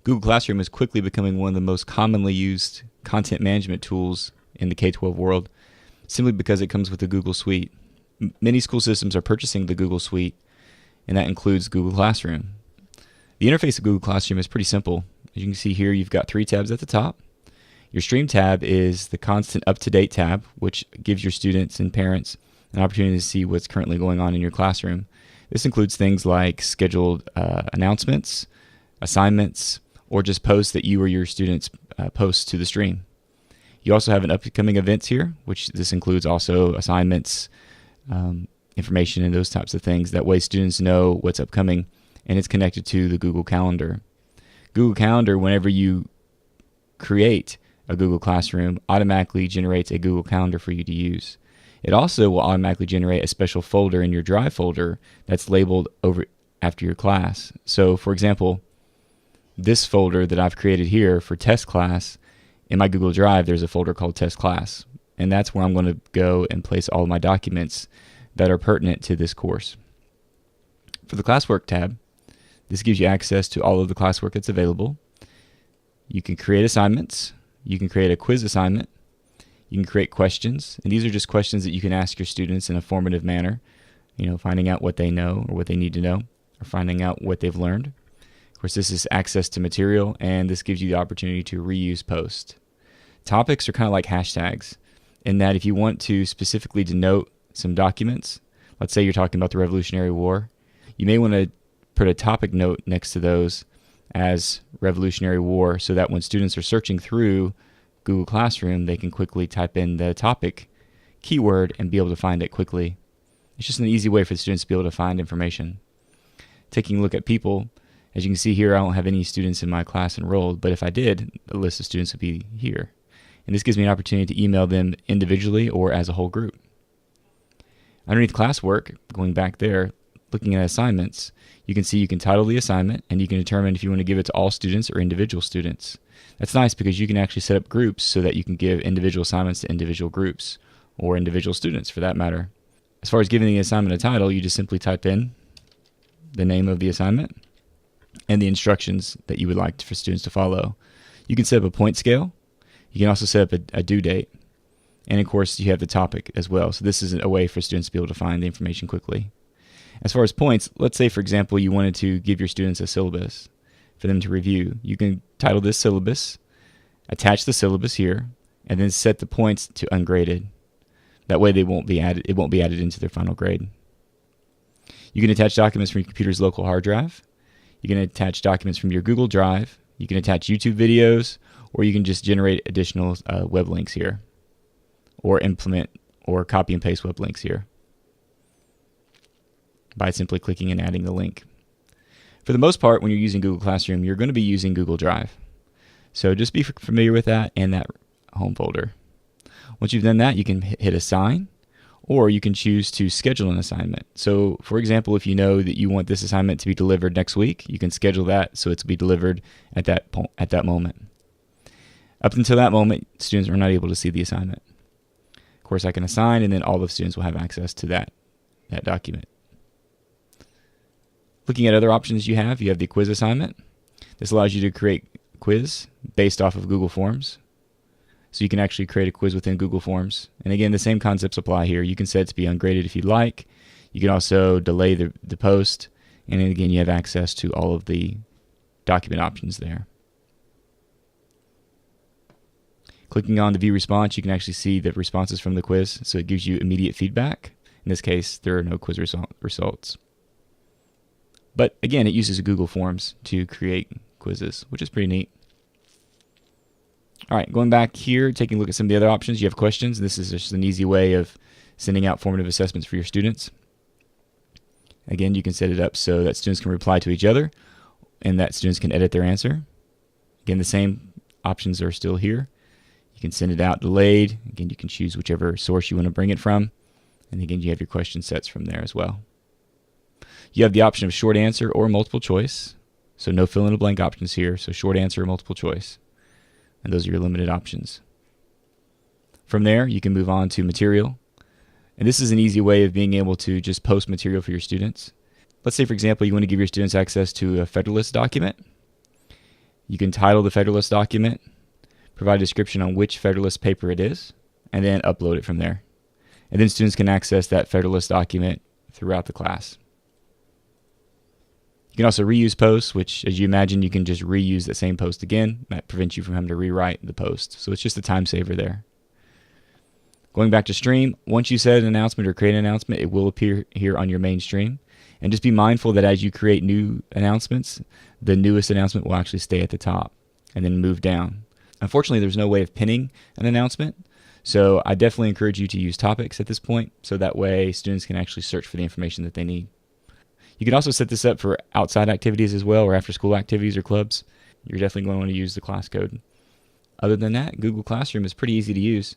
Google Classroom is quickly becoming one of the most commonly used content management tools in the K-12 world, simply because it comes with the Google Suite. Many school systems are purchasing the Google Suite, and that includes Google Classroom. The interface of Google Classroom is pretty simple. As you can see here, you've got 3 tabs at the top. Your Stream tab is the constant up-to-date tab, which gives your students and parents an opportunity to see what's currently going on in your classroom. This includes things like scheduled announcements, assignments, or just posts that you or your students post to the stream. You also have an upcoming events here, which this includes also assignments, information, and those types of things. That way students know what's upcoming, and it's connected to the Google Calendar. Google Calendar, whenever you create a Google Classroom, automatically generates a Google Calendar for you to use. It also will automatically generate a special folder in your Drive folder that's labeled over after your class. So for example, this folder that I've created here for test class, in my Google Drive there's a folder called test class, and that's where I'm going to go and place all of my documents that are pertinent to this course. For the classwork tab, this gives you access to all of the classwork that's available. You can create assignments, you can create a quiz assignment, you can create questions, and these are just questions that you can ask your students in a formative manner, finding out what they know or what they need to know, or finding out what they've learned. Of course, this is access to material, and this gives you the opportunity to reuse posts. Topics are kind of like hashtags, in that if you want to specifically denote some documents, let's say you're talking about the Revolutionary War, you may want to put a topic note next to those as Revolutionary War, so that when students are searching through Google Classroom, they can quickly type in the topic keyword and be able to find it quickly. It's just an easy way for the students to be able to find information. Taking a look at people, as you can see here, I don't have any students in my class enrolled, but if I did, the list of students would be here. And this gives me an opportunity to email them individually or as a whole group. Underneath classwork, going back there, looking at assignments, you can see you can title the assignment, and you can determine if you want to give it to all students or individual students. That's nice because you can actually set up groups so that you can give individual assignments to individual groups, or individual students for that matter. As far as giving the assignment a title, you just simply type in the name of the assignment and the instructions that you would like for students to follow. You can set up a point scale. You can also set up a due date. And of course, you have the topic as well. So this is a way for students to be able to find the information quickly. As far as points, let's say, for example, you wanted to give your students a syllabus for them to review. You can title this syllabus, attach the syllabus here, and then set the points to ungraded. That way it won't be added into their final grade. You can attach documents from your computer's local hard drive. You can attach documents from your Google Drive. You can attach YouTube videos, or you can just generate additional web links here, or implement or copy and paste web links here by simply clicking and adding the link. For the most part, when you're using Google Classroom, you're going to be using Google Drive. So just be familiar with that and that home folder. Once you've done that, you can hit assign, or you can choose to schedule an assignment. So for example, if you know that you want this assignment to be delivered next week, you can schedule that so it's to be delivered at that moment. Up until that moment, students are not able to see the assignment. Of course, I can assign, and then all the students will have access to that document. Looking at other options you have the quiz assignment. This allows you to create a quiz based off of Google Forms. So you can actually create a quiz within Google Forms. And again, the same concepts apply here. You can set it to be ungraded if you'd like. You can also delay the post. And then again, you have access to all of the document options there. Clicking on the view response, you can actually see the responses from the quiz. So it gives you immediate feedback. In this case, there are no quiz results. But again, it uses Google Forms to create quizzes, which is pretty neat. All right, going back here, taking a look at some of the other options, you have questions. This is just an easy way of sending out formative assessments for your students. Again, you can set it up so that students can reply to each other and that students can edit their answer. Again, the same options are still here. You can send it out delayed. Again, you can choose whichever source you want to bring it from. And again, you have your question sets from there as well. You have the option of short answer or multiple choice. So no fill in the blank options here. So short answer or multiple choice. And those are your limited options. From there, you can move on to material. And this is an easy way of being able to just post material for your students. Let's say, for example, you want to give your students access to a Federalist document. You can title the Federalist document, provide a description on which Federalist paper it is, and then upload it from there. And then students can access that Federalist document throughout the class. You can also reuse posts, which, as you imagine, you can just reuse the same post again. That prevents you from having to rewrite the post. So it's just a time saver there. Going back to stream, once you set an announcement or create an announcement, it will appear here on your main stream. And just be mindful that as you create new announcements, the newest announcement will actually stay at the top and then move down. Unfortunately, there's no way of pinning an announcement, so I definitely encourage you to use topics at this point, so that way students can actually search for the information that they need. You can also set this up for outside activities as well, or after school activities or clubs. You're definitely going to want to use the class code. Other than that, Google Classroom is pretty easy to use.